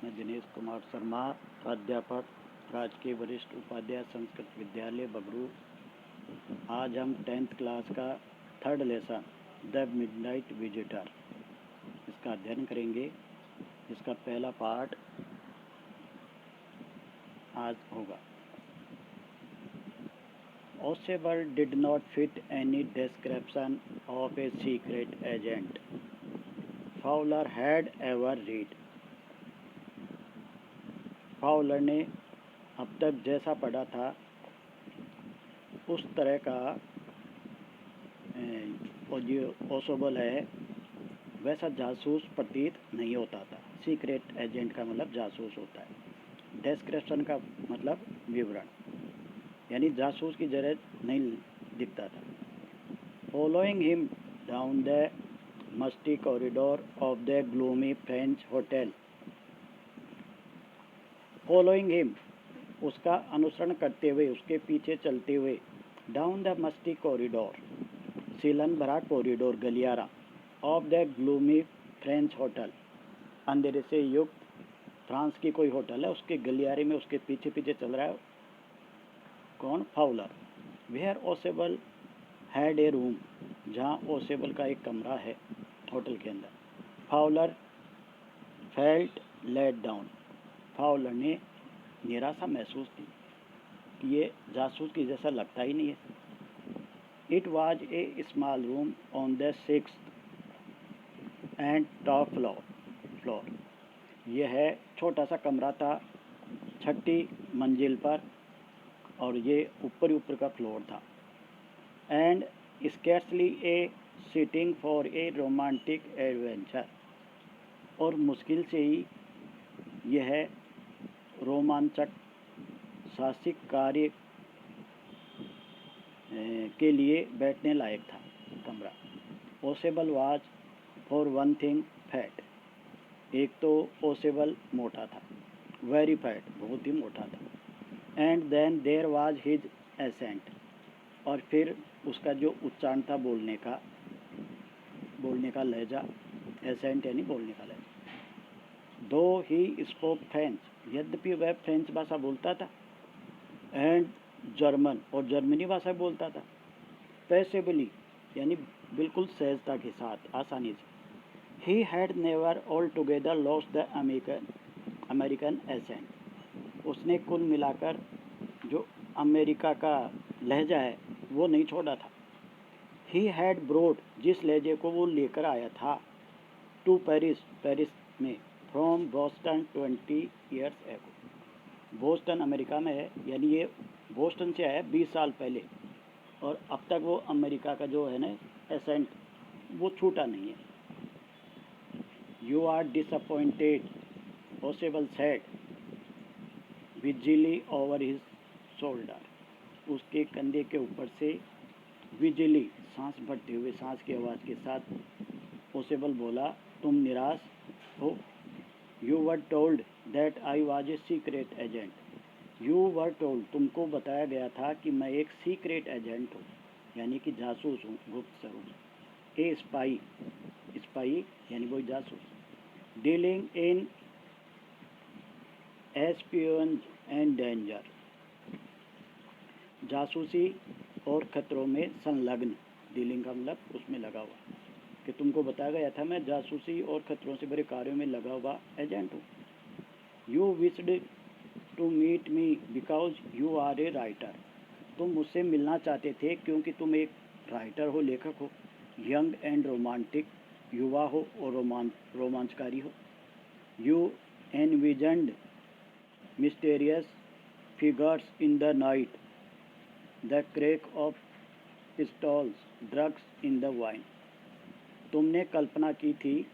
मैं दिनेश कुमार शर्मा, प्राध्यापक, राजकीय वरिष्ठ उपाध्याय संस्कृत विद्यालय बगरू। आज हम 10th क्लास का third lesson the midnight visitor इसका अध्ययन करेंगे। इसका पहला पार्ट आज होगा। Oswald did not fit any description of a secret agent Fowler had ever read. Fowler ने अब तक जैसा पढ़ा था उस तरह का जो ओसोबल है वैसा जासूस प्रतीत नहीं होता था। सीक्रेट एजेंट का मतलब जासूस होता है। डिस्क्रिप्शन का मतलब विवरण, यानी जासूस की जरूरत नहीं दिखता था। Following him down the musty corridor of the gloomy French hotel. Following him, उसका अनुसरण करते हुए, उसके पीछे चलते हुए, डाउन द मस्टी कॉरिडोर, सीलन भरा कॉरिडोर गलियारा, of the gloomy French hotel, अंधेरे से युक्त फ्रांस की कोई होटल है उसके गलियारे में उसके पीछे पीछे चल रहा है कौन? Fowler. Where Ossable had a room, जहाँ ओसेबल का एक कमरा है होटल के अंदर। Fowler felt let down, Fowler ने निराशा महसूस की कि ये जासूस की जैसा लगता ही नहीं है। It was a small room on the 6th and top floor, यह छोटा सा कमरा था 6ठी मंजिल पर और ये ऊपर का फ्लोर था। And scarcely A sitting for a romantic adventure, और मुश्किल से ही यह रोमांचक साहसिक कार्य के लिए बैठने लायक था कमरा। Ossable was for one thing fat, एक तो ओसेबल मोटा था, वेरी फैट, बहुत ही मोटा था। And then there was his accent, और फिर उसका जो उच्चारण था बोलने का लहजा, एसेंट यानी बोलने का लहजा। दो ही स्पोक फ्रेंच, यद्यपि वह फ्रेंच भाषा बोलता था, एंड जर्मन, और जर्मनी भाषा बोलता था। पैसेबली यानी बिल्कुल सहजता के साथ, आसानी से। He had never altogether lost the American accent, उसने कुल मिलाकर जो अमेरिका का लहजा है वो नहीं छोड़ा था। ही हैड ब्रोड, जिस लहजे को वो लेकर आया था, टू पेरिस में, from Boston 20 years ago, Boston America में है, यानी ये बोस्टन से आया 20 साल पहले, और अब तक वो अमेरिका का जो है ना एसेंट वो छूटा नहीं है। You are disappointed, Ossable said, visibly over his shoulder, उसके कंधे के ऊपर से विजिली, सांस भरते हुए, सांस की आवाज़ के साथ ओसेबल बोला, तुम निराश हो। You were told that I was a secret agent, you were told, तुमको बताया गया था कि मैं एक सीक्रेट एजेंट हूँ, यानी कि जासूस हूँ, गुप्त स्वरूप। ए स्पाई यानी कोई जासूस। डीलिंग इन एस्पियोन्ज एंड डेंजर, जासूसी और खतरों में संलग्न, डीलिंग का मतलब उसमें लगा हुआ, कि तुमको बताया गया था मैं जासूसी और खतरों से भरे कार्यों में लगा हुआ एजेंट हूँ। You wished to meet me because you are a writer, तुम मुझसे मिलना चाहते थे क्योंकि तुम एक राइटर हो, लेखक हो। यंग एंड रोमांटिक, युवा हो और रोमांचकारी हो। You envisioned mysterious figures in the night, the crack of pistols, drugs in the wine, तुमने कल्पना की थी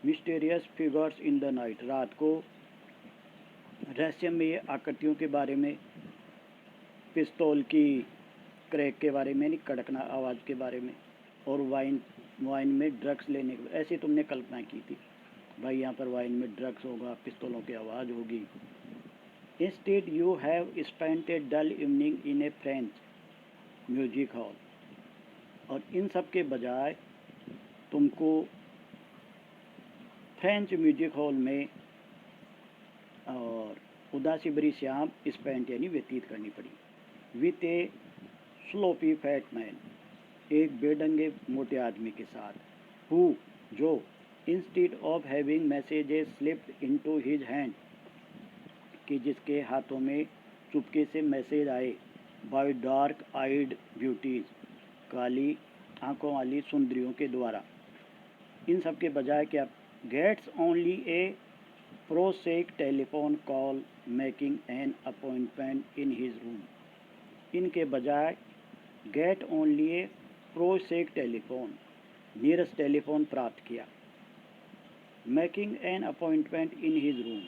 mysterious figures in the night, रात को रहस्यमय आकृतियों के बारे में, पिस्तौल की क्रैक के बारे में यानी कड़कना आवाज़ के बारे में, और वाइन में ड्रग्स लेने के, ऐसी तुमने कल्पना की थी भाई यहाँ पर वाइन में ड्रग्स होगा, पिस्तौलों की आवाज़ होगी। Instead you have spent a dull evening in a French music hall, और इन सब के बजाय तुमको फ्रेंच म्यूजिक हॉल में और उदासी भरी शाम स्पेंट यानी व्यतीत करनी पड़ी with A sloppy fat man, एक बेढंगे मोटे आदमी के साथ, हु जो instead of having messages slipped into his hand, कि जिसके हाथों में चुपके से मैसेज आए, बाय डार्क आइड ब्यूटीज, काली आंखों वाली सुंदरियों के द्वारा। इन सब के बजाय क्या, gets only a prosaic telephone call making an appointment in his room, इनके बजाय get only a prosaic telephone, नीरस टेलीफोन प्राप्त किया, making an appointment in his room,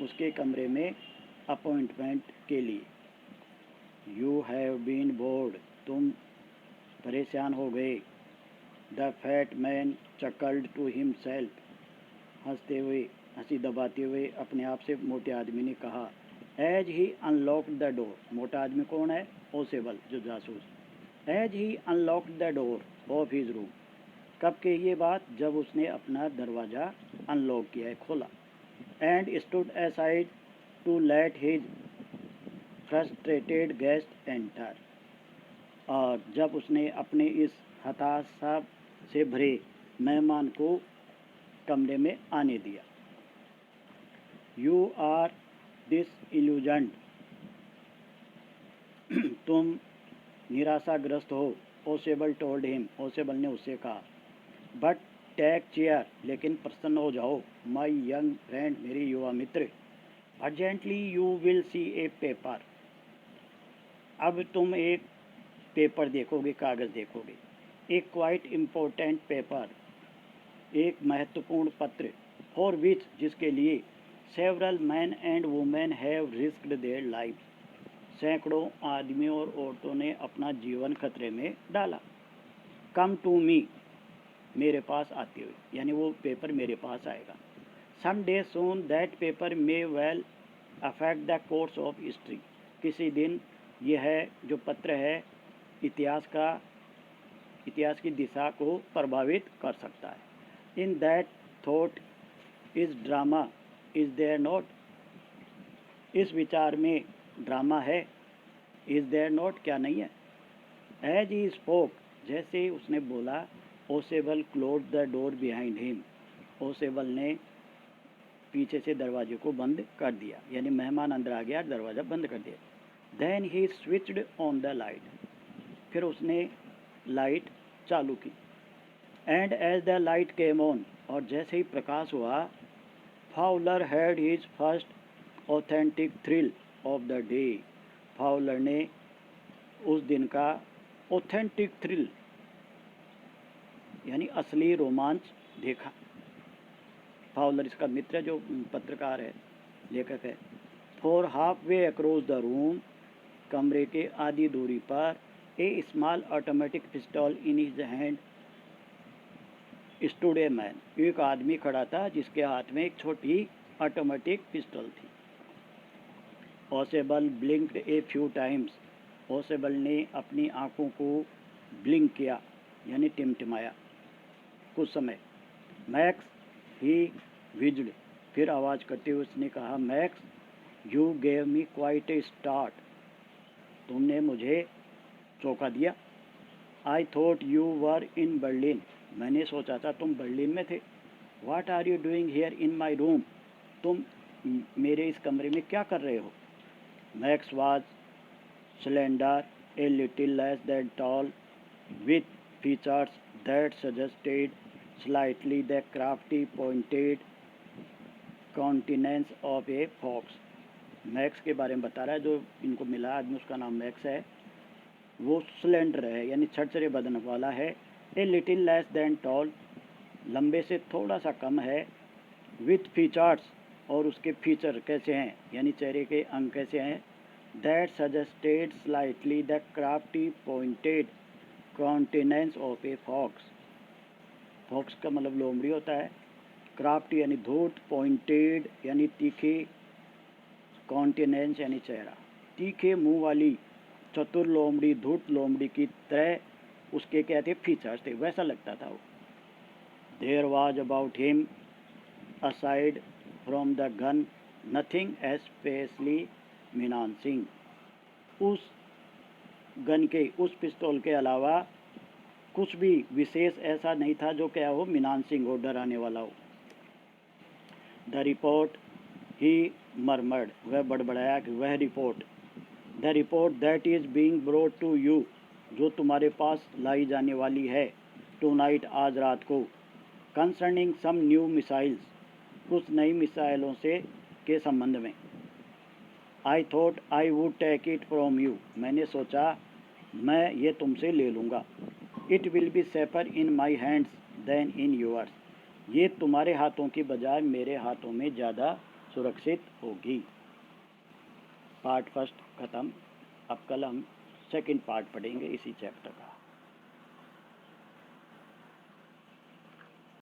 उसके कमरे में अपॉइंटमेंट के लिए। यू हैव बीन बोर्ड, तुम परेशान हो गए। The fat man chuckled to himself, हंसते हुए हंसी दबाते हुए अपने आप से मोटे आदमी ने कहा। As he unlocked the door, मोटा आदमी कौन है, ओसेबल जो जासूस। As he unlocked the door of his room, कब के ये बात, जब उसने अपना दरवाज़ा अनलॉक किया है, खोला। And stood aside to let his frustrated guest enter, और जब उसने अपने इस हताशा से भरे मेहमान को कमरे में आने दिया। यू आर दिस इल्यूजन्ड, तुम निराशाग्रस्त हो। ओसेबल टोल्ड हिम, ओसेबल ने उससे कहा। बट टेक चेयर, लेकिन प्रसन्न हो जाओ। माई यंग फ्रेंड, मेरी युवा मित्र। Urgently you will see a paper, अब तुम एक पेपर देखोगे, कागज़ देखोगे। एक क्वाइट इम्पोर्टेंट पेपर, एक महत्वपूर्ण पत्र। फॉर विच, जिसके लिए several man and women have risked their life, सैकड़ों आदमियों और औरतों ने अपना जीवन खतरे में डाला। कम टू मी, मेरे पास आते हुए, यानी वो पेपर मेरे पास आएगा। Some day soon that paper may well affect the course of history, किसी दिन यह जो पत्र है इतिहास की दिशा को प्रभावित कर सकता है। In that thought is drama, is there not, इस विचार में ड्रामा है। इज देयर नॉट, क्या नहीं है। एज ही स्पोक, जैसे उसने बोला, Osable close the door behind him, Osable ने पीछे से दरवाजे को बंद कर दिया, यानी मेहमान अंदर आ गया, दरवाज़ा बंद कर दिया। Then he switched on the light, फिर उसने लाइट चालू की। And as the light came on, और जैसे ही प्रकाश हुआ, Fowler had his first authentic thrill of the day, Fowler ने उस दिन का ऑथेंटिक थ्रिल यानी असली रोमांच देखा। फाउलर इसका मित्र जो पत्रकार है, लेखक है। For half way across the room, कमरे के आधी दूरी पर, a small automatic pistol in his hand stood a man, एक आदमी खड़ा था जिसके हाथ में एक छोटी ऑटोमेटिक पिस्टल थी। ओसेबल ब्लिंक्ड ए फ्यू टाइम्स, ओसेबल ने अपनी आंखों को ब्लिंक किया यानी टिमटिमाया कुछ समय। मैक्स, ही विज्ड, फिर आवाज़ करते हुए उसने कहा, Max you gave me quite a start, तुमने मुझे चौंका दिया। I thought you were in Berlin, मैंने सोचा था तुम बर्लिन में थे। What are you doing here in my room, तुम मेरे इस कमरे में क्या कर रहे हो। Max was slender, a little less than tall, with features that suggested slightly the crafty pointed countenance of a fox. Max के बारे में बता रहा है, जो इनको मिला आदमी उसका नाम मैक्स है। वो स्लेंडर है यानी छड़छड़े बदन वाला है। A little less than tall, लंबे से थोड़ा सा कम है। विथ फीचर्स, और उसके फीचर कैसे हैं यानी चेहरे के अंग कैसे हैं। That suggested slightly the crafty pointed countenance of a fox, fox का मतलब लोमड़ी होता है। क्राफ्ट यानी धूर्त, पॉइंटेड यानी तीखे, काउंटेनेंस यानी चेहरा। तीखे मुंह वाली चतुर लोमड़ी, धूर्त लोमड़ी की तरह उसके क्या थे, फीचर्स थे, वैसा लगता था वो। There was about him aside from the gun nothing especially menacing, उस गन के, उस पिस्तौल के अलावा कुछ भी विशेष ऐसा नहीं था जो क्या हो, मिनासिंग हो, डराने वाला हो। द रिपोर्ट, ही मरमर्ड, वह बड़बड़ाया कि वह report, the report that is being brought to you, जो तुम्हारे पास लाई जाने वाली है, टू नाइट, आज रात को, कंसर्निंग सम न्यू मिसाइल्स, कुछ नई मिसाइलों से के संबंध में। I thought I would take it from you, मैंने सोचा मैं ये तुमसे ले लूँगा। It will be safer in my hands than in yours, ये तुम्हारे हाथों की बजाय मेरे हाथों में ज़्यादा सुरक्षित होगी। पार्ट फर्स्ट ख़त्म। अब कल हम सेकंड पार्ट पढ़ेंगे इसी चैप्टर का।